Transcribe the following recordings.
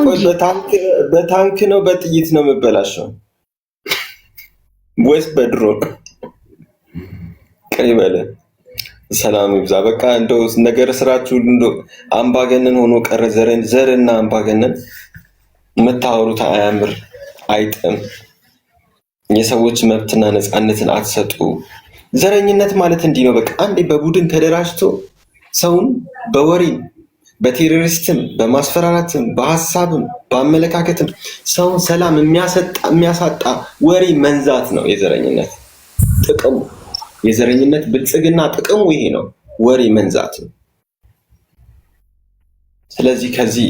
እንጂ በታንክ ነው በጥይት ነው የምበላሸው ወይስ በድሮን? ቀይ በለ ሰላም ይብዛ። በቃ እንደው ነገር ስራችሁ እንደው አምባገነን ሆኖ ቀረ። ዘርና አምባገነን መታወሩት አያምር አይጥም። የሰዎች መብትና ነፃነትን አትሰጡ። ዘረኝነት ማለት እንዲህ ነው። በቃ አንዴ በቡድን ተደራጅቶ ሰውን በወሬም በቴሮሪስትም በማስፈራራትም በሀሳብም በአመለካከትም ሰውን ሰላም የሚያሳጣ ወሬ መንዛት ነው የዘረኝነት ጥቅሙ። የዘረኝነት ብልጽግና ጥቅሙ ይሄ ነው፣ ወሬ መንዛት ነው። ስለዚህ ከዚህ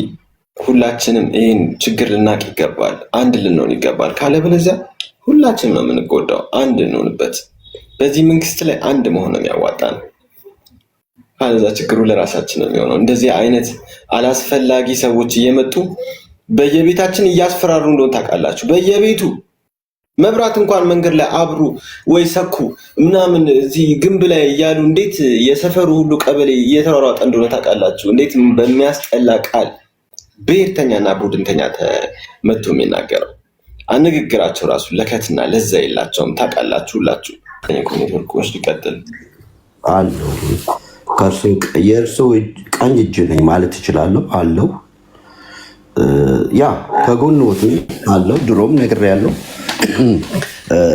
ሁላችንም ይህን ችግር ልናቅ ይገባል፣ አንድ ልንሆን ይገባል። ካለበለዚያ ሁላችንም ነው የምንጎዳው። አንድ እንሆንበት። በዚህ መንግስት ላይ አንድ መሆን ነው የሚያዋጣን። ካለዛ ችግሩ ለራሳችን ነው የሚሆነው። እንደዚህ አይነት አላስፈላጊ ሰዎች እየመጡ በየቤታችን እያስፈራሩ እንደሆነ ታውቃላችሁ። በየቤቱ መብራት እንኳን መንገድ ላይ አብሩ ወይ ሰኩ ምናምን እዚህ ግንብ ላይ እያሉ እንዴት የሰፈሩ ሁሉ ቀበሌ እየተሯሯጠ እንደሆነ ታውቃላችሁ። እንዴት በሚያስጠላ ቃል ብሔርተኛና ቡድንተኛ ተመቶ የሚናገረው አነጋገራቸው ራሱ ለከትና ለዛ የላቸውም። ታውቃላችሁ ሁላችሁ። ኔትወርኮች ሊቀጥል አለው የእርሶ ቀኝ እጅ ነኝ ማለት እችላለሁ አለው። ያ ከጎንዎት አለው። ድሮም ነግሬያለሁ።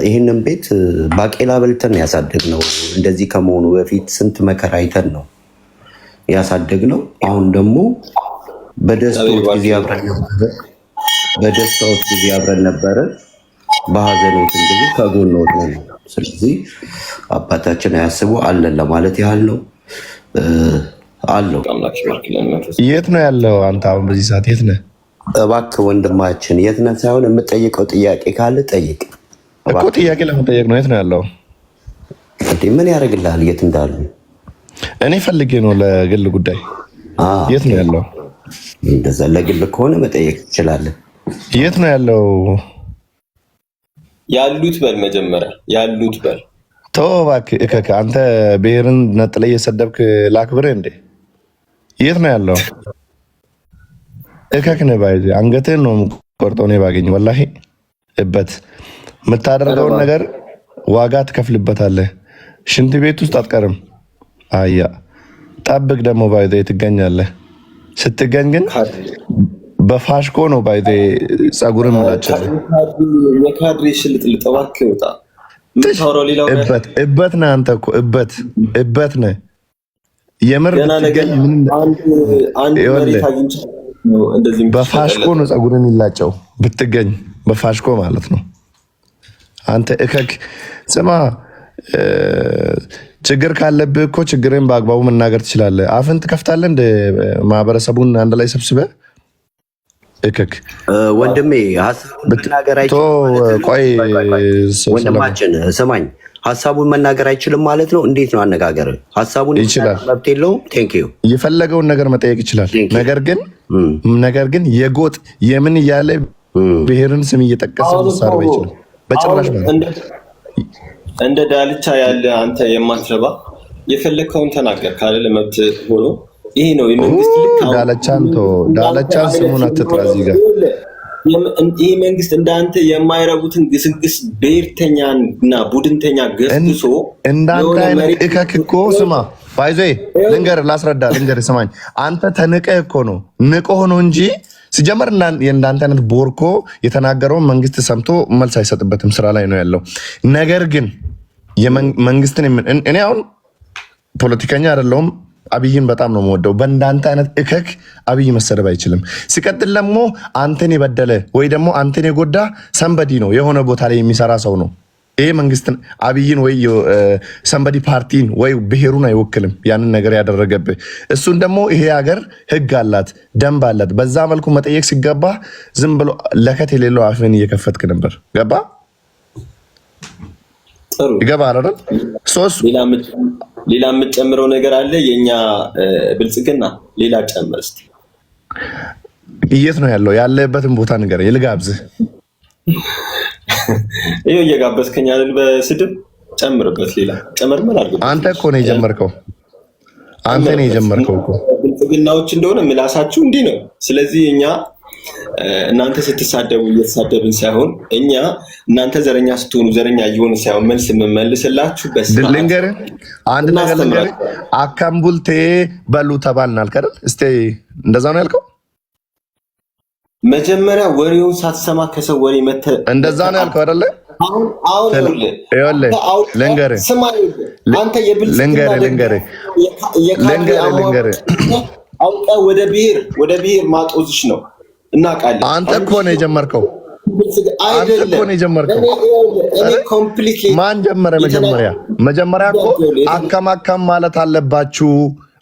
ይህንን ቤት ባቄላ በልተን ያሳደግነው። እንደዚህ ከመሆኑ በፊት ስንት መከራ አይተን ነው ያሳደግነው። አሁን ደግሞ በደስታዎት ጊዜ አብረን ነበረ፣ በሀዘኖትም ጊዜ ከጎንዎት ነው። ስለዚህ አባታችን አያስቡ አለን ለማለት ያህል ነው አለው። የት ነው ያለው? አንተ አሁን በዚህ ሰዓት የት ነህ? እባክህ ወንድማችን የት ነህ ሳይሆን የምጠይቀው ጥያቄ ካለ ጠይቅ እኮ። ጥያቄ ለመጠየቅ ነው። የት ነው ያለው? ምን ያደርግልሃል የት እንዳሉ? እኔ ፈልጌ ነው ለግል ጉዳይ። የት ነው ያለው? እንደዛ ለግል ከሆነ መጠየቅ ትችላለህ። የት ነው ያለው? ያሉት በል መጀመሪያ ያሉት በል። ተው እባክህ እከክ። አንተ ብሔርን ነጥለህ እየሰደብክ ላክብርህ እንዴ? የት ነው ያለው? እከክ ነህ ባይ አንገትህን ነው ቆርጠው ነው ባገኝ። ወላሂ እበት የምታደርገውን ነገር ዋጋ ትከፍልበታለህ። ሽንት ቤት ውስጥ አትቀርም። አያ ጠብቅ ደግሞ ባይ ትገኛለህ። ስትገኝ ግን በፋሽኮ ነው ባይ ጸጉርን ምላጭልህ። የካድሬ ሽልጥልጥ እባክህ ውጣ። እበት ነህ አንተ እኮ እበት ነህ የምር። በፋሽኮ ነው ጸጉርን ይላጨው ብትገኝ፣ በፋሽኮ ማለት ነው። አንተ እከክ ስማ፣ ችግር ካለብህ እኮ ችግርን በአግባቡ መናገር ትችላለህ። አፍን ትከፍታለህ እንደ ማህበረሰቡን አንድ ላይ ሰብስበህ። እከክ ወንድሜ ሀሳቡን መናገር አይችልም። ቆይ ወንድማችን ስማኝ፣ ሀሳቡን መናገር አይችልም ማለት ነው። እንዴት ነው አነጋገር? ሀሳቡን ይችላል፣ መብት የለውም። ቴንኪዩ። የፈለገውን ነገር መጠየቅ ይችላል። ነገር ግን የጎጥ የምን እያለ ብሔርን ስም እየጠቀሰ መሳሪያ አይችልም በጭራሽ። እንደ ዳልቻ ያለ አንተ የማትረባ የፈለግከውን ተናገር ካለ መብት ሆኖ ይሄ ነው የመንግስት ልክ። ዳልቻን ስሙን አትጥራ እዚህ ጋር። ይህ መንግስት እንዳንተ የማይረቡትን ግስግስ ብሔርተኛና ቡድንተኛ ገስግሶ እንዳንተ አይነት እከክ እኮ ስማ ባይዞ ላስረዳ ስማኝ። አንተ ተንቀህ እኮ ነው ንቆ ሆኖ እንጂ ሲጀመር የእንዳንተ አይነት ቦርኮ የተናገረውን መንግስት ሰምቶ መልስ አይሰጥበትም። ስራ ላይ ነው ያለው። ነገር ግን መንግስትን እኔ አሁን ፖለቲከኛ አይደለሁም። አብይን በጣም ነው የምወደው። በእንዳንተ አይነት እከክ አብይ መሰደብ አይችልም። ሲቀጥል ደግሞ አንተን የበደለ ወይ ደግሞ አንተን የጎዳ ሰንበዲ ነው፣ የሆነ ቦታ ላይ የሚሰራ ሰው ነው። ይሄ መንግስትን አብይን ወይ ሰንበዲ ፓርቲን ወይ ብሔሩን አይወክልም። ያንን ነገር ያደረገብህ እሱን ደግሞ ይሄ ሀገር ህግ አላት፣ ደንብ አላት። በዛ መልኩ መጠየቅ ሲገባ ዝም ብሎ ለከት የሌለው አፍን እየከፈትክ ነበር። ገባ ይገባል አይደል? ሌላ የምትጨምረው ነገር አለ? የኛ ብልጽግና ሌላ ጨምር እስቲ። የት ነው ያለው? ያለበትን ቦታ ነገር ልጋብዝህ። ይሄው እየጋበዝከኝ አይደል? በስድብ ጨምርበት። ሌላ ጨመርመር አድርገው። አንተ እኮ ነው የጀመርከው። አንተ ነው የጀመርከው እኮ። ብልጽግናዎች እንደሆነ ምላሳችሁ እንዲህ ነው። ስለዚህ እኛ እናንተ ስትሳደቡ እየተሳደብን ሳይሆን እኛ እናንተ ዘረኛ ስትሆኑ ዘረኛ እየሆኑ ሳይሆን መልስ የምመልስላችሁ በስርዓት ልንገርህ፣ አንድ ነገር ልንገርህ። አካምቡልቴ በሉ ተባልናል አይደል? እስቲ እንደዛ ነው ያልከው? መጀመሪያ ወሬውን ሳትሰማ ከሰው ወሬ እንደዛ ነው ያልከው አይደለ? አሁን ልንገርህ፣ አንተ የብልጽግና አውቀህ ወደ ብሔር ማጦዝሽ ነው እናውቃለን። አንተ እኮ ነው የጀመርከው። ማን ጀመረ? መጀመሪያ እኮ አከማከም ማለት አለባችሁ።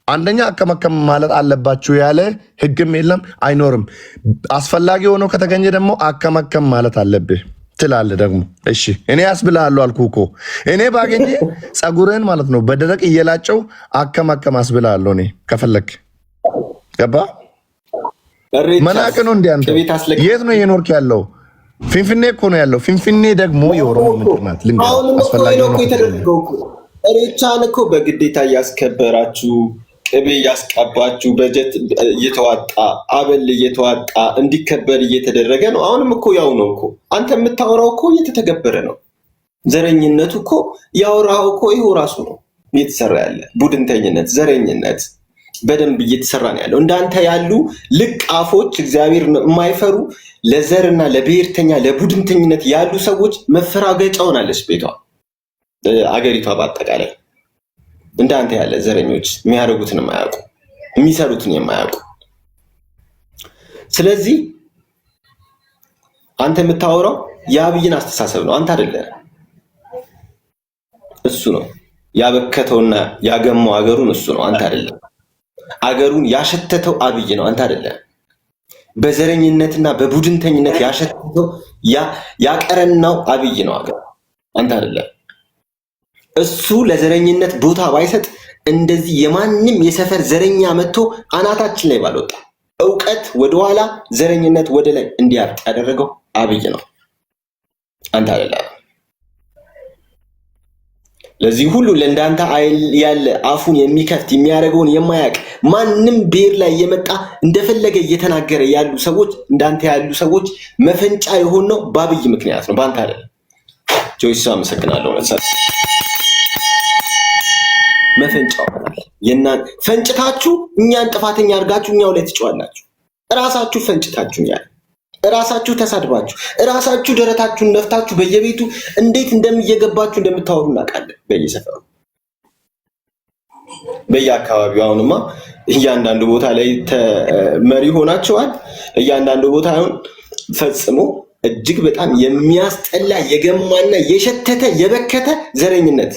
አንደኛ አከማከም ማለት አለባችሁ ያለ ህግም የለም አይኖርም። አስፈላጊ ሆኖ ከተገኘ ደግሞ አከማከም ማለት አለብህ ትላለህ ደግሞ። እሺ እኔ ያስብልሃለሁ አልኩህ እኮ። እኔ ባገኘ ጸጉርህን ማለት ነው በደረቅ እየላጨው አከማከም አስብልሃለሁ እኔ ከፈለክ። ገባ? መናቅ ነው እንዴ አንተ? የት ነው እየኖርክ ያለው? ፊንፊኔ እኮ ነው ያለው። ፊንፊኔ ደግሞ የኦሮሞ ምድር ናት። አስፈላጊ ነው የተደረገው። እሬቻን እኮ በግዴታ እያስከበራችሁ ቅቤ እያስቀባችሁ በጀት እየተዋጣ አበል እየተዋጣ እንዲከበር እየተደረገ ነው። አሁንም እኮ ያው ነው እኮ አንተ የምታወራው እኮ እየተተገበረ ነው። ዘረኝነቱ እኮ ያወራው እኮ ይኸው ራሱ ነው እየተሰራ ያለ። ቡድንተኝነት፣ ዘረኝነት በደንብ እየተሰራ ነው ያለው። እንዳንተ ያሉ ልቅ አፎች እግዚአብሔር የማይፈሩ ለዘርና ለብሔርተኛ ለቡድንተኝነት ያሉ ሰዎች መፈራገጫ ሆናለች ቤቷ አገሪቷ በአጠቃላይ። እንዳንተ ያለ ዘረኞች የሚያደርጉትን የማያውቁ የሚሰሩትን የማያውቁ። ስለዚህ አንተ የምታወራው የአብይን አስተሳሰብ ነው፣ አንተ አይደለም። እሱ ነው ያበከተውና ያገማው አገሩን፣ እሱ ነው አንተ አይደለም። አገሩን ያሸተተው አብይ ነው አንተ አይደለም። በዘረኝነትና በቡድንተኝነት ያሸተተው ያቀረናው አብይ ነው አገሩ፣ አንተ አይደለም። እሱ ለዘረኝነት ቦታ ባይሰጥ እንደዚህ የማንም የሰፈር ዘረኛ መጥቶ አናታችን ላይ ባልወጣ። እውቀት ወደኋላ ዘረኝነት ወደ ላይ እንዲያርቅ ያደረገው አብይ ነው አንተ አይደለም። ለዚህ ሁሉ ለእንዳንተ ያለ አፉን የሚከፍት የሚያደርገውን የማያውቅ ማንም ብሔር ላይ የመጣ እንደፈለገ እየተናገረ ያሉ ሰዎች እንዳንተ ያሉ ሰዎች መፈንጫ የሆነው በአብይ ምክንያት ነው፣ በአንተ አይደለም። ጆይስ አመሰግናለሁ። መፈንጫው ፈንጭታችሁ እኛን ጥፋተኛ አድርጋችሁ እኛው ላይ ትጫዋላችሁ። እራሳችሁ ፈንጭታችሁኛል፣ እራሳችሁ ተሳድባችሁ፣ እራሳችሁ ደረታችሁን ነፍታችሁ በየቤቱ እንዴት እንደምየገባችሁ እንደምታወሩ እናውቃለን። በየሰፈሩ በየአካባቢው አሁንማ እያንዳንዱ ቦታ ላይ መሪ ሆናችኋል። እያንዳንዱ ቦታ አሁን ፈጽሞ እጅግ በጣም የሚያስጠላ የገማና የሸተተ የበከተ ዘረኝነት።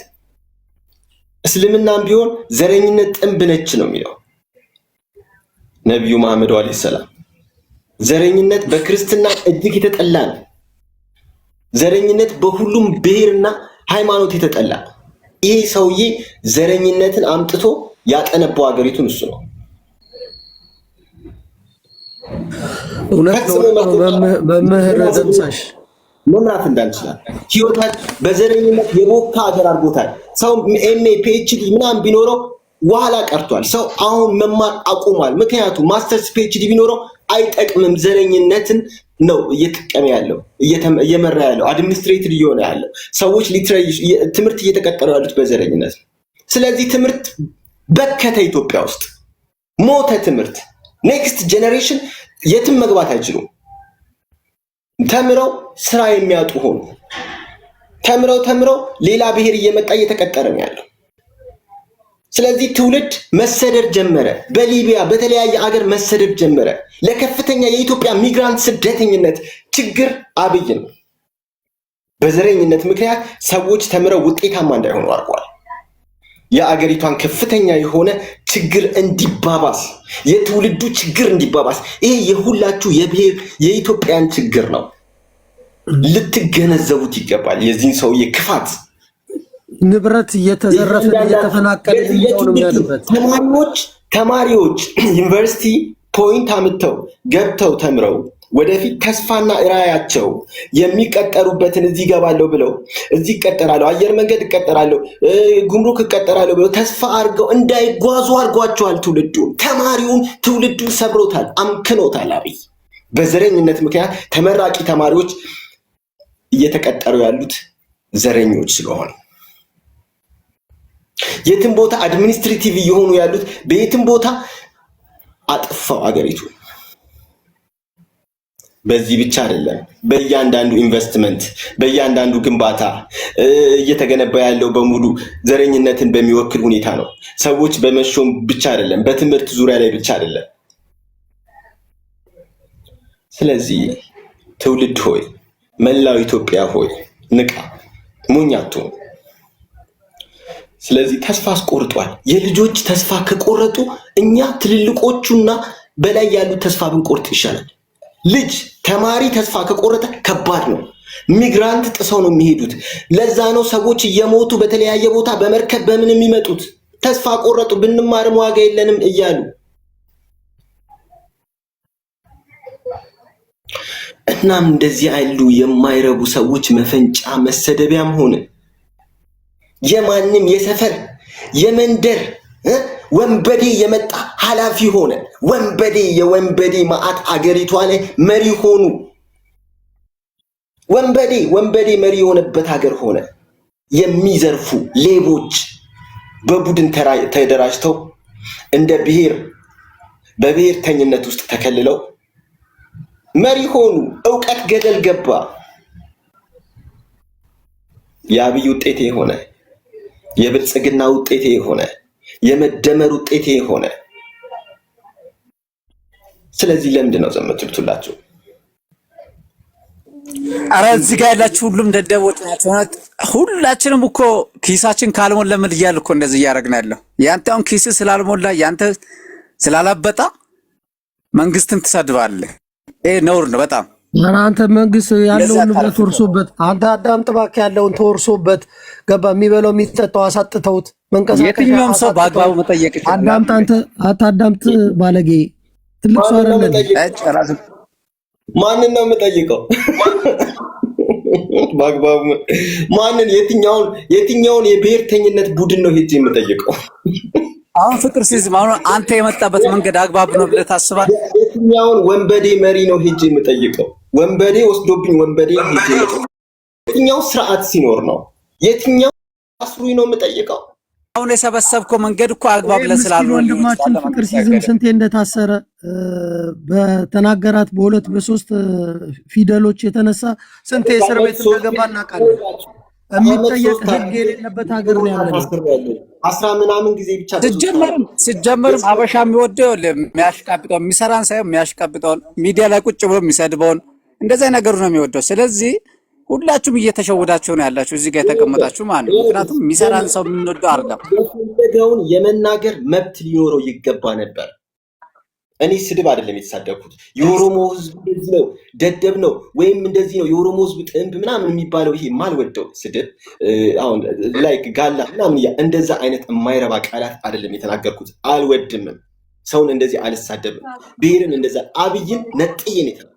እስልምናም ቢሆን ዘረኝነት ጥንብ ነች ነው የሚለው ነቢዩ መሐመድ አለይሂ ሰላም። ዘረኝነት በክርስትና እጅግ የተጠላ ነው። ዘረኝነት በሁሉም ብሔርና ሃይማኖት የተጠላ። ይሄ ሰውዬ ዘረኝነትን አምጥቶ ያጠነባው ሀገሪቱን እሱ ነው። እውነት ነው። መምህር ደምሳሽ መምራት እንዳንችላል ህይወታችን በዘረኝነት የቦካ ሀገር አድርጎታል። ሰው ኤምኤ ፒኤችዲ ምናምን ቢኖረው ዋላ ቀርቷል። ሰው አሁን መማር አቁሟል። ምክንያቱም ማስተርስ ፒኤችዲ ቢኖረው አይጠቅምም። ዘረኝነትን ነው እየተጠቀመ ያለው እየመራ ያለው አድሚኒስትሬትድ እየሆነ ያለው ሰዎች ትምህርት እየተቀጠሩ ያሉት በዘረኝነት ነው። ስለዚህ ትምህርት በከተ፣ ኢትዮጵያ ውስጥ ሞተ ትምህርት። ኔክስት ጄኔሬሽን የትም መግባት አይችሉም። ተምረው ስራ የሚያጡ ሆኑ። ተምረው ሌላ ብሔር እየመጣ እየተቀጠረ ነው ያለው። ስለዚህ ትውልድ መሰደድ ጀመረ። በሊቢያ በተለያየ አገር መሰደድ ጀመረ። ለከፍተኛ የኢትዮጵያ ሚግራንት ስደተኝነት ችግር አብይ ነው። በዘረኝነት ምክንያት ሰዎች ተምረው ውጤታማ እንዳይሆኑ አድርጓል። የአገሪቷን ከፍተኛ የሆነ ችግር እንዲባባስ፣ የትውልዱ ችግር እንዲባባስ፣ ይሄ የሁላችሁ የብሔር የኢትዮጵያን ችግር ነው። ልትገነዘቡት ይገባል የዚህን ሰውዬ ክፋት። ንብረት እየተዘረፈ እየተፈናቀለ ተማሪዎች ዩኒቨርሲቲ ፖይንት አምጥተው ገብተው ተምረው ወደፊት ተስፋና ራያቸው የሚቀጠሩበትን እዚህ ገባለሁ ብለው እዚህ ይቀጠራለሁ፣ አየር መንገድ ይቀጠራለሁ፣ ጉምሩክ ይቀጠራለሁ ብለው ተስፋ አድርገው እንዳይጓዙ አድርጓቸዋል። ትውልዱን ሰብሮታል፣ አምክኖታል። አብይ በዘረኝነት ምክንያት ተመራቂ ተማሪዎች እየተቀጠሩ ያሉት ዘረኞች ስለሆነ የትም ቦታ አድሚኒስትሬቲቭ እየሆኑ ያሉት በየትም ቦታ አጥፋው አገሪቱ። በዚህ ብቻ አይደለም፣ በእያንዳንዱ ኢንቨስትመንት በእያንዳንዱ ግንባታ እየተገነባ ያለው በሙሉ ዘረኝነትን በሚወክል ሁኔታ ነው። ሰዎች በመሾም ብቻ አይደለም፣ በትምህርት ዙሪያ ላይ ብቻ አይደለም። ስለዚህ ትውልድ ሆይ፣ መላው ኢትዮጵያ ሆይ ንቃ፣ ሞኝ አትሁኑ። ስለዚህ ተስፋ አስቆርጧል። የልጆች ተስፋ ከቆረጡ እኛ ትልልቆቹና በላይ ያሉት ተስፋ ብንቆርጥ ይሻላል። ልጅ ተማሪ ተስፋ ከቆረጠ ከባድ ነው። ሚግራንት ጥሰው ነው የሚሄዱት። ለዛ ነው ሰዎች እየሞቱ በተለያየ ቦታ በመርከብ በምን የሚመጡት። ተስፋ ቆረጡ፣ ብንማርም ዋጋ የለንም እያሉ። እናም እንደዚህ አይሉ የማይረቡ ሰዎች መፈንጫ መሰደቢያም ሆነ የማንም የሰፈር የመንደር ወንበዴ የመጣ ኃላፊ ሆነ። ወንበዴ የወንበዴ ማዕት አገሪቷ ላይ መሪ ሆኑ። ወንበዴ መሪ የሆነበት ሀገር ሆነ። የሚዘርፉ ሌቦች በቡድን ተደራጅተው እንደ በብሔርተኝነት ውስጥ ተከልለው መሪ ሆኑ። ዕውቀት ገደል ገባ። የአብይ ውጤቴ ሆነ፣ የብልጽግና ውጤቴ ሆነ፣ የመደመር ውጤቴ ሆነ። ስለዚህ ለምንድን ነው ዘመትሉላችሁ? አረ እዚህ ጋር ያላችሁ ሁሉም ደደቦች ናቸው። ሁላችንም እኮ ኪሳችን ካልሞላ ለምን እያል እኮ እንደዚህ እያደረግን ያለው። ያንተ አሁን ኪስ ስላልሞላ ያንተ ስላላበጣ መንግስትን ትሰድባለህ። ይሄ ነውር ነው በጣም። አንተ መንግስት ያለውን ንብረት ወርሶበት፣ አንተ አዳምጥ እባክህ፣ ያለውን ተወርሶበት ገባ። የሚበላው የሚጠጣው አሳጥተውት መንቀሳቀሻ። የትኛውም ሰው በአግባቡ መጠየቅ ይችላል። አዳምጥ አንተ አታዳምጥ ባለጌ። ትልቅ ሰው አይደለም። ማንን ነው የምጠይቀው? በአግባቡ ማንን? የትኛውን የብሔርተኝነት ቡድን ነው ሄጄ የምጠይቀው? አሁን ፍቅር ሲዝም አሁን አንተ የመጣበት መንገድ አግባብ ነው ብለህ ታስባለህ? የትኛውን ወንበዴ መሪ ነው ሄጄ የምጠይቀው? ወንበዴ ወስዶብኝ ወንበዴ ሄጄ የትኛው ስርዓት ሲኖር ነው? የትኛው አስሩኝ ነው የምጠይቀው? አሁን የሰበሰብከው መንገድ እኮ አግባብ ለስላልሆነ ወንድማችን ፍቅር ሲዝም ስንቴ እንደታሰረ በተናገራት በሁለት በሶስት ፊደሎች የተነሳ ስንቴ እስር ቤት እንደገባ እናውቃለን። የሚጠየቅ ህግ የሌለበት ሀገር ነው ያለው። 10 ምናምን ጊዜ ብቻ ሲጀመርም አበሻ የሚወደው የሚያሽቃብጠው የሚሰራን ሳይሆን የሚያሽቃብጠውን ሚዲያ ላይ ቁጭ ብሎ የሚሰድበውን እንደዛ ነገሩ ነው የሚወደው። ስለዚህ ሁላችሁም እየተሸወዳችሁ ነው ያላችሁ እዚህ ጋር የተቀመጣችሁ ማለት ነው። ምክንያቱም የሚሰራን ሰው የምንወደው አይደለም። የፈለገውን የመናገር መብት ሊኖረው ይገባ ነበር። እኔ ስድብ አይደለም የተሳደብኩት። የኦሮሞ ህዝብ እንደዚህ ነው፣ ደደብ ነው፣ ወይም እንደዚህ ነው፣ የኦሮሞ ህዝብ ጥንብ ምናምን የሚባለው ይሄ ማልወደው ስድብ አሁን ላይክ ጋላ ምናምን እንደዛ አይነት የማይረባ ቃላት አይደለም የተናገርኩት። አልወድምም። ሰውን እንደዚህ አልሳደብም። ብሔርን እንደዛ አብይን ነጥዬ ነው የተናገርኩት።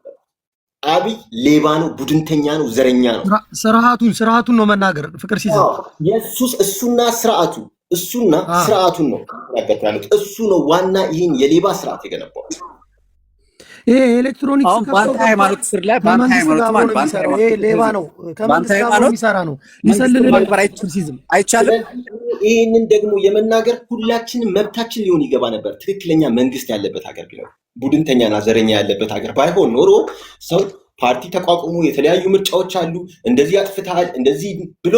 አብይ ሌባ ነው፣ ቡድንተኛ ነው፣ ዘረኛ ነው። ስርዓቱን ነው መናገር። ፍቅር ሲይዘው የሱስ እሱና ስርዓቱን ነው ያገታሉት። እሱ ነው ዋና ይህን የሌባ ስርዓት የገነባው። ይሄ ኤሌክትሮኒክስ ባንተ ሃይማኖት ስር ላይ ባንተ ሃይማኖት ማለት ባንተ ይሄ ሌባ ነው፣ ከመንግስት ጋር የሚሰራ ነው። ሊሰልል ነበር አይቻልም። ይህንን ደግሞ የመናገር ሁላችንም መብታችን ሊሆን ይገባ ነበር። ትክክለኛ መንግስት ያለበት ሀገር ቢኖር፣ ቡድንተኛና ዘረኛ ያለበት ሀገር ባይሆን ኖሮ ሰው ፓርቲ ተቋቁሞ የተለያዩ ምርጫዎች አሉ፣ እንደዚህ አጥፍተሃል እንደዚህ ብሎ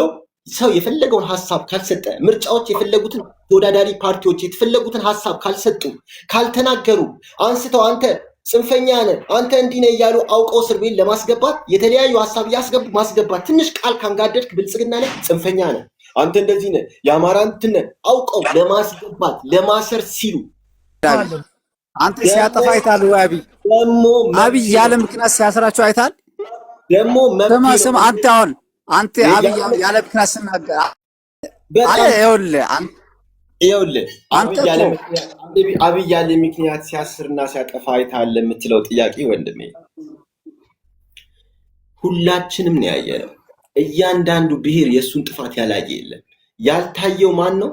ሰው የፈለገውን ሀሳብ ካልሰጠ፣ ምርጫዎች የፈለጉትን ተወዳዳሪ ፓርቲዎች የተፈለጉትን ሀሳብ ካልሰጡ፣ ካልተናገሩ፣ አንስተው አንተ ጽንፈኛ ነህ አንተ እንዲህ ነህ እያሉ አውቀው እስር ቤት ለማስገባት የተለያዩ ሀሳብ እያስገቡ ማስገባት። ትንሽ ቃል ካንጋደድክ ብልጽግና ነህ፣ ጽንፈኛ ነህ፣ አንተ እንደዚህ ነህ፣ የአማራ እንትን ነህ አውቀው ለማስገባት ለማሰር ሲሉ አንተ ሲያጠፋ አይታል ወይ? አብይ ያለ ምክንያት ሲያስራቸው አይታል። ደግሞ ስማ አንተ አሁን አንተ አብይ ያለ ምክንያት ሲናገር ይኸውልህ አብይ ያለ ምክንያት ሲያስርና ሲያጠፋ አይታል ለምትለው ጥያቄ ወንድሜ ሁላችንም ነው ያየነው። እያንዳንዱ ብሔር የሱን ጥፋት ያላየ የለም። ያልታየው ማን ነው?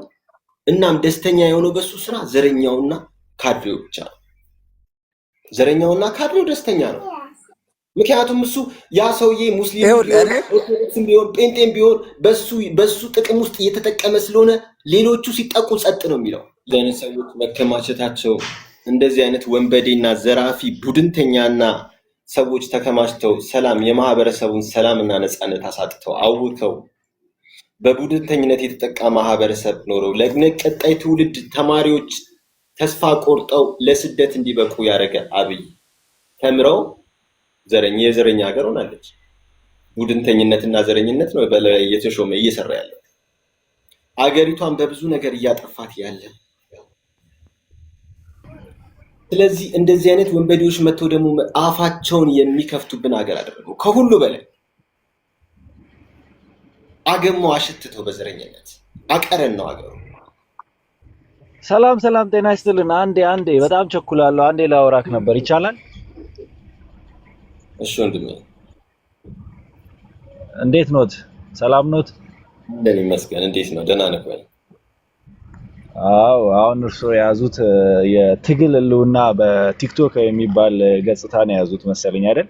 እናም ደስተኛ የሆነው በሱ ስራ ዘረኛውና ካድሬው ብቻ ነው። ዘረኛውና ካድሬው ደስተኛ ነው። ምክንያቱም እሱ ያ ሰውዬ ሙስሊም ቢሆን ጴንጤም ቢሆን በሱ ጥቅም ውስጥ እየተጠቀመ ስለሆነ ሌሎቹ ሲጠቁ ጸጥ ነው የሚለው። አይነት ሰዎች መከማቸታቸው እንደዚህ አይነት ወንበዴና ዘራፊ ቡድንተኛና ሰዎች ተከማችተው የማህበረሰቡን ሰላምና ነፃነት አሳጥተው አውከው በቡድንተኝነት የተጠቃ ማህበረሰብ ኖረው ለቀጣይ ትውልድ ተማሪዎች ተስፋ ቆርጠው ለስደት እንዲበቁ ያደረገ አብይ ተምረው የዘረኛ ሀገር ሆናለች። ቡድንተኝነትና ዘረኝነት ነው በላይ እየተሾመ እየሰራ ያለው። አገሪቷን በብዙ ነገር እያጠፋት ያለ። ስለዚህ እንደዚህ አይነት ወንበዴዎች መጥተው ደግሞ አፋቸውን የሚከፍቱብን ሀገር አደረገው። ከሁሉ በላይ አገማው አሽትተው በዘረኝነት አቀረን ነው ሀገሩ። ሰላም ጤና ይስጥልን። አንዴ በጣም ቸኩላለሁ። አንዴ ላወራክ ነበር፣ ይቻላል? እሺ ወንድሜ፣ እንዴት ኖት? ሰላም ኖት? እንደኔ መስገን እንዴት ነው? ደህና ነህ ወይ? አዎ፣ አሁን እርሶ የያዙት የትግል ህልውና በቲክቶክ የሚባል ገጽታ ነው የያዙት መሰለኝ አይደል?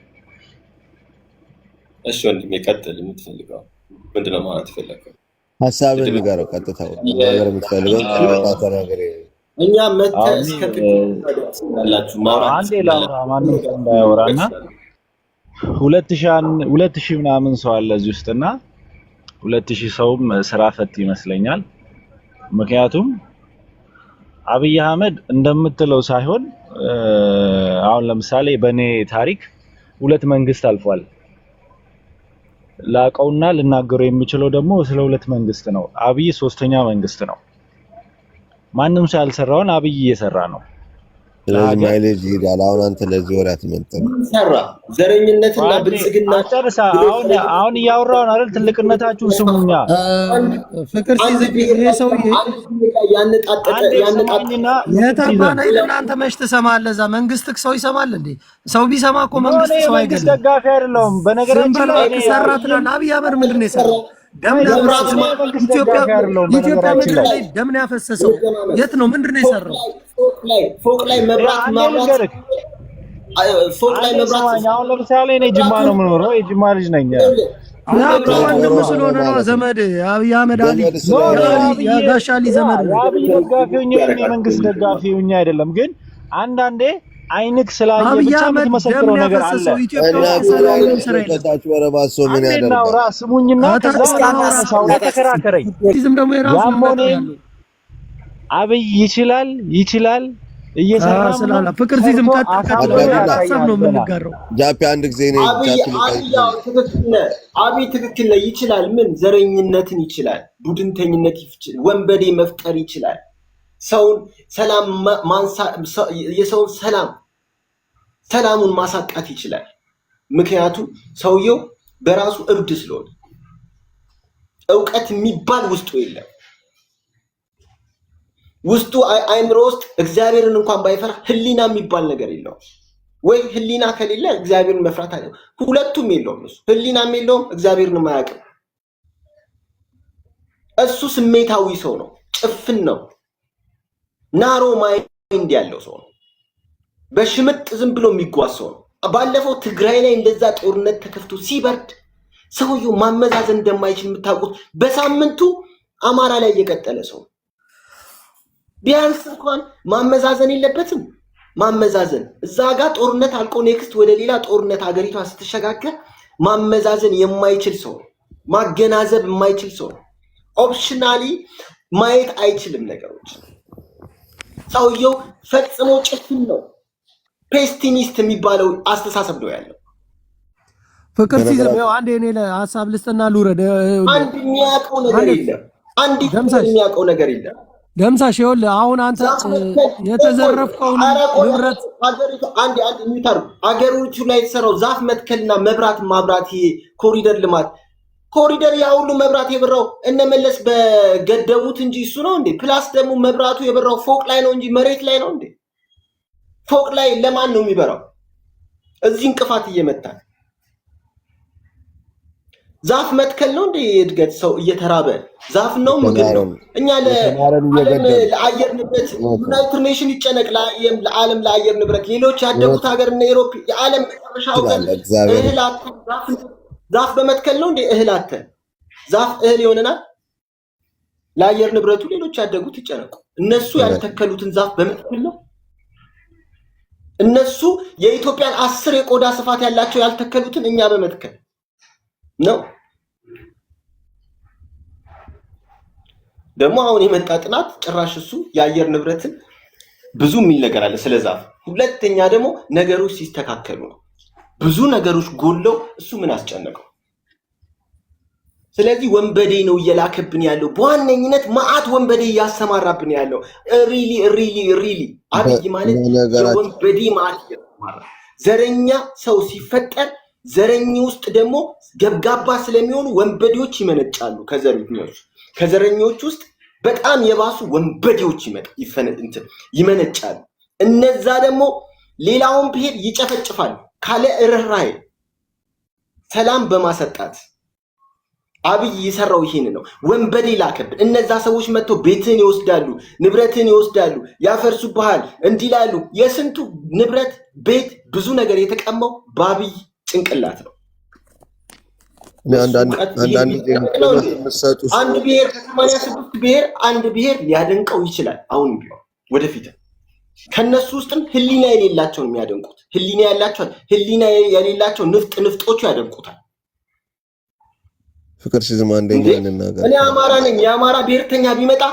እሺ ወንድሜ፣ ቀጥል። የምትፈልገው ምንድነው ማለት የፈለከው? ሀሳብን ንገረው። ቀጥታው ነገር የምትፈልገው ተናገር። እኛ መተህ እስከ ትላላችሁ ማውራት አንዴ ላውራ፣ ማንም ሰው እንዳያወራና 2000 ምናምን ሰው አለ እዚህ ውስጥና 2000 ሰውም ስራ ፈት ይመስለኛል። ምክንያቱም አብይ አህመድ እንደምትለው ሳይሆን አሁን ለምሳሌ በኔ ታሪክ 2 መንግስት አልፏል። ላቀውና ልናገረው የሚችለው ደግሞ ስለ 2 መንግስት ነው። አብይ 3ኛ መንግስት ነው። ማንም ሰው ያልሰራውን አብይ እየሰራ ነው። ስለዚህ ማይሌጅ ይላል። አሁን አንተ ለዚህ ወሬ አትመጣም። ሰራ ዘረኝነትና ብልጽግና ጨርሳ አሁን እያወራው ነው አይደል? ትልቅነታችሁን ስሙኛ። ፍቅር ሲዝግ ይሄ ሰውዬ ያነጣጠቀና የታባና እናንተ መች ትሰማለህ? እዛ መንግስትክ ሰው ይሰማል እንዴ? ሰው ቢሰማ እኮ መንግስት ሰው አይገለም። ደጋፊ አይደለም። በነገራችን ላይ ሰራ ትላለህ። አብይ አህመድ ምንድን ነው የሰራው? ኢትዮጵያ ምድር ላይ ደምን ያፈሰሰው የት ነው? ምንድን ነው የሰራው? ፎቅ ላይ መብራት ማብራት አሁን ለምሳሌ እኔ ጅማ ነው የምኖረው፣ የጅማ ልጅ ነኝ። ወንድም ስለሆነ ነው ዘመድ አብይ አህመድ አሊ ያጋሻ አሊ ዘመድ ነው። አብይ ደጋፊ ሆኜ የመንግስት ደጋፊ ሆኜ አይደለም፣ ግን አንዳንዴ አይንክ ስላየ ብቻ የምትመሰክረው ነገር አለ። ምን ያደርጋል? ራስ ስሙኝና ከዛው ተከራከረኝ። አብይ ይችላል እየሰራ ፍቅር ሲዝም ሀሳብ ነው የምንጋራው። ጃፒ አንድ ጊዜ ነው አብይ ትክክል ነው። ይችላል። ምን ዘረኝነትን ይችላል፣ ቡድንተኝነት ይችላል፣ ወንበዴ መፍጠር ይችላል፣ ሰውን ሰላም የሰውን ሰላሙን ማሳጣት ይችላል። ምክንያቱም ሰውየው በራሱ እብድ ስለሆነ እውቀት የሚባል ውስጡ የለም። ውስጡ አይምሮ ውስጥ እግዚአብሔርን እንኳን ባይፈራ ህሊና የሚባል ነገር የለውም። ወይ ህሊና ከሌለ እግዚአብሔርን መፍራት አለ። ሁለቱም የለውም። እሱ ህሊናም የለውም፣ እግዚአብሔርንም አያውቅም። እሱ ስሜታዊ ሰው ነው፣ ጭፍን ነው፣ ናሮ ማይንድ ያለው ሰው ነው። በሽምጥ ዝም ብሎ የሚጓዝ ሰው ነው። ባለፈው ትግራይ ላይ እንደዛ ጦርነት ተከፍቶ ሲበርድ ሰውየው ማመዛዘን እንደማይችል የምታውቁት በሳምንቱ አማራ ላይ እየቀጠለ ሰው ቢያንስ እንኳን ማመዛዘን የለበትም። ማመዛዘን እዛ ጋር ጦርነት አልቆ ኔክስት ወደ ሌላ ጦርነት ሀገሪቷ ስትሸጋገር ማመዛዘን የማይችል ሰው ነው። ማገናዘብ የማይችል ሰው ነው። ኦፕሽናሊ ማየት አይችልም ነገሮች። ሰውየው ፈጽሞ ጭፍን ነው። ፔስቲሚስት የሚባለው አስተሳሰብ ነው ያለው። ፍቅር ሲዝም ያው አንዴ እኔ ለሐሳብ ልስጥና ልውረድ። አንድ የሚያውቀው ነገር የለም። ደምሳሽ ይኸውልህ አሁን አንተ የተዘረፍከውን ንብረት አገሮቹ ላይ የተሰራው ዛፍ መትከልና መብራት ማብራት፣ ይሄ ኮሪደር ልማት ኮሪደር ያ ሁሉ መብራት የበራው እነመለስ በገደቡት እንጂ እሱ ነው እንዴ? ፕላስ ደግሞ መብራቱ የበራው ፎቅ ላይ ነው እንጂ መሬት ላይ ነው እንዴ? ፎቅ ላይ ለማን ነው የሚበራው? እዚህ እንቅፋት እየመጣ ዛፍ መትከል ነው እንደ እድገት? ሰው እየተራበ ዛፍ ነው ምግብ ነው። እኛ ለአየር ንብረት ዩናይትድ ኔሽን ይጨነቅ፣ ለዓለም ለአየር ንብረት ሌሎች ያደጉት ሀገር እና ዩሮፕ የዓለም መጨረሻው እህል ዛፍ በመትከል ነው እንደ እህል ዛፍ እህል ይሆነናል። ለአየር ንብረቱ ሌሎች ያደጉት ይጨነቁ። እነሱ ያልተከሉትን ዛፍ በመትከል ነው። እነሱ የኢትዮጵያን 10 የቆዳ ስፋት ያላቸው ያልተከሉትን እኛ በመትከል ነው። ደግሞ አሁን የመጣ ጥናት ጭራሽ እሱ የአየር ንብረትን ብዙ የሚል ነገር አለ ስለ ዛፍ። ሁለተኛ ደግሞ ነገሮች ሲስተካከሉ ነው። ብዙ ነገሮች ጎለው እሱ ምን አስጨነቀው? ስለዚህ ወንበዴ ነው እየላከብን ያለው። በዋነኝነት ማአት ወንበዴ እያሰማራብን ያለው ሪሊ አብይ ማለት የወንበዴ ማአት እያሰማራ ዘረኛ ሰው ሲፈጠር ዘረኝ ውስጥ ደግሞ ገብጋባ ስለሚሆኑ ወንበዴዎች ይመነጫሉ። ከዘረኞች ውስጥ በጣም የባሱ ወንበዴዎች ይመነጫሉ። እነዛ ደግሞ ሌላውን ብሄር ይጨፈጭፋሉ ካለ ርህራሄ ሰላም በማሰጣት አብይ የሰራው ይሄን ነው። ወንበዴ ላከብን። እነዛ ሰዎች መጥተው ቤትን ይወስዳሉ፣ ንብረትን ይወስዳሉ፣ ያፈርሱብሃል፣ እንዲላሉ። የስንቱ ንብረት ቤት ብዙ ነገር የተቀማው በአብይ ጭንቅላት ነው። አንድ ብሔር ከ86 ብሔር አንድ ብሔር ሊያደንቀው ይችላል። አሁን ቢሆን ወደፊት ከነሱ ውስጥም ህሊና የሌላቸውን የሚያደንቁት፣ ህሊና ያላቸው ህሊና የሌላቸው ንፍጦቹ ያደንቁታል። ፍቅር ሲዝም አንደኛ እንናገር። እኔ አማራ ነኝ። የአማራ ብሔርተኛ ቢመጣ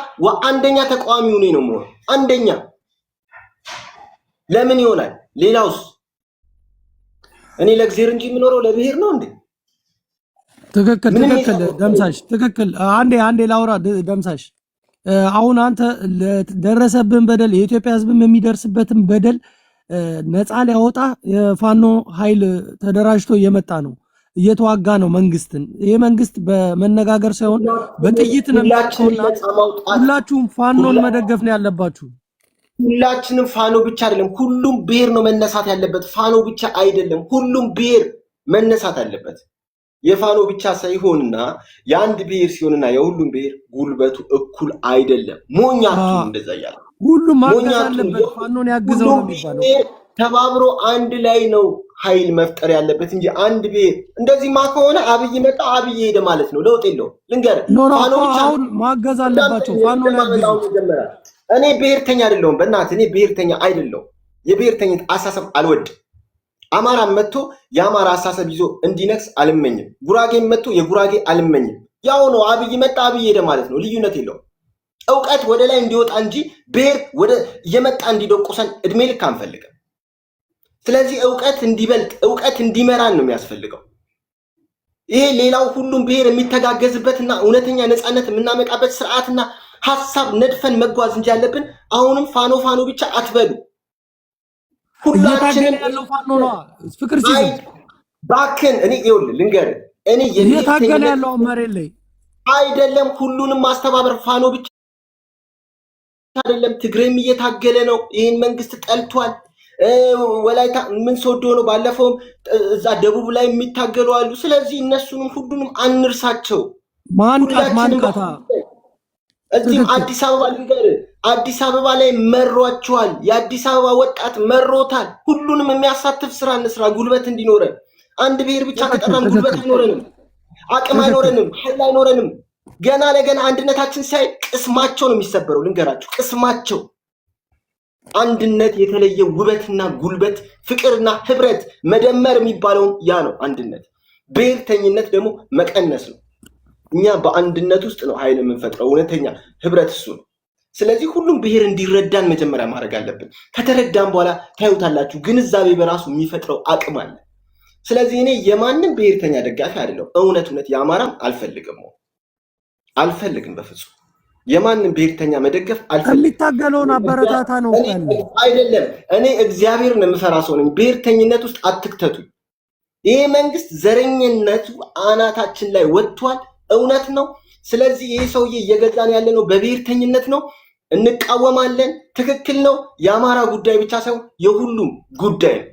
አንደኛ ተቃዋሚው እኔ ነው የምሆነው። አንደኛ ለምን ይሆናል? ሌላውስ? እኔ ለእግዚአብሔር እንጂ የምኖረው ለብሔር ነው እንዴ? ትክክል ደምሳሽ ትክክል። አንዴ ላውራ ደምሳሽ። አሁን አንተ ለደረሰብን በደል የኢትዮጵያ ሕዝብም የሚደርስበትን በደል ነፃ ሊያወጣ የፋኖ ኃይል ተደራጅቶ እየመጣ ነው፣ እየተዋጋ ነው መንግስትን። ይሄ መንግስት በመነጋገር ሳይሆን በጥይት ነው የሚያውቀውና ሁላችሁም ፋኖን መደገፍ ነው ያለባችሁ። ሁላችንም ፋኖ ብቻ አይደለም፣ ሁሉም ብሔር ነው መነሳት ያለበት። ፋኖ ብቻ አይደለም፣ ሁሉም ብሔር መነሳት አለበት። የፋኖ ብቻ ሳይሆንና የአንድ ብሔር ሲሆንና የሁሉም ብሔር ጉልበቱ እኩል አይደለም። ሞኛቱ እንደዛ ያለ ሁሉም ማገዝ አለበት። ፋኖን ያግዘው ነው የሚባለው። ተባብሮ አንድ ላይ ነው ኃይል መፍጠር ያለበት እንጂ አንድ ብሔር እንደዚህማ ከሆነ አብይ መጣ አብይ ሄደ ማለት ነው። ለውጥ የለውም። ልንገርህ፣ ፋኖ ብቻ ማገዝ አለባቸው። ፋኖን ያግዙ። እኔ ብሔርተኛ አይደለሁም። በእናትህ እኔ ብሔርተኛ አይደለሁም። የብሔርተኝነት አሳሰብ አልወድም። አማራም መጥቶ የአማራ አሳሰብ ይዞ እንዲነክስ አልመኝም። ጉራጌም መጥቶ የጉራጌ አልመኝም። ያው ነው። አብይ መጣ አብይ ሄደ ማለት ነው። ልዩነት የለውም። እውቀት ወደ ላይ እንዲወጣ እንጂ ብሔር ወደ እየመጣ እንዲደቁሰን እድሜ ልክ አንፈልግም። ስለዚህ እውቀት እንዲበልጥ እውቀት እንዲመራን ነው የሚያስፈልገው። ይሄ ሌላው ሁሉም ብሔር የሚተጋገዝበትና እውነተኛ ነፃነት የምናመጣበት ስርዓትና ሐሳብ ነድፈን መጓዝ እንጂ ያለብን አሁንም ፋኖ ብቻ አትበሉ። ሁላችንም ያለው ፋኖ ነው። ፍቅር ሲይዝ ባክን እኔ ይኸውልህ ልንገርህ፣ እኔ እየታገለ ያለው መሬት ላይ አይደለም። ሁሉንም ማስተባበር ፋኖ ብቻ አይደለም። ትግሬም እየታገለ ነው። ይሄን መንግስት ጠልቷል። ወላይታ ምን ሶዶ ነው። ባለፈውም እዛ ደቡብ ላይ የሚታገሉ አሉ። ስለዚህ እነሱንም ሁሉንም አንርሳቸው። ማንቃታ እዚህም አዲስ አበባ ልንገርህ፣ አዲስ አበባ ላይ መሯቸዋል። የአዲስ አበባ ወጣት መሮታል። ሁሉንም የሚያሳትፍ ስራ እንስራ፣ ጉልበት እንዲኖረን። አንድ ብሔር ብቻ ከጠራን ጉልበት አይኖረንም፣ አቅም አይኖረንም፣ ኃይል አይኖረንም። ገና ለገና አንድነታችን ሳይ ቅስማቸው ነው የሚሰበረው። ልንገራችሁ፣ ቅስማቸው። አንድነት የተለየ ውበትና ጉልበት፣ ፍቅርና ህብረት መደመር የሚባለውን ያ ነው አንድነት። ብሔርተኝነት ደግሞ መቀነስ ነው። እኛ በአንድነት ውስጥ ነው ኃይል የምንፈጥረው። እውነተኛ ህብረት እሱ ነው። ስለዚህ ሁሉም ብሔር እንዲረዳን መጀመሪያ ማድረግ አለብን። ከተረዳን በኋላ ታዩታላችሁ፣ ግንዛቤ በራሱ የሚፈጥረው አቅም አለ። ስለዚህ እኔ የማንም ብሔርተኛ ደጋፊ አይደለም። እውነት የአማራም አልፈልግም በፍጹም። የማንም ብሔርተኛ መደገፍ አልፈልግም። የሚታገለውን አበረታታ ነው አይደለም። እኔ እግዚአብሔርን የምፈራ ሰው ነኝ። ብሔርተኝነት ውስጥ አትክተቱ። ይሄ መንግስት ዘረኝነቱ አናታችን ላይ ወጥቷል። እውነት ነው። ስለዚህ ይሄ ሰውዬ እየገዛን ያለ ነው በብሔርተኝነት ነው። እንቃወማለን። ትክክል ነው። የአማራ ጉዳይ ብቻ ሳይሆን የሁሉም ጉዳይ ነው።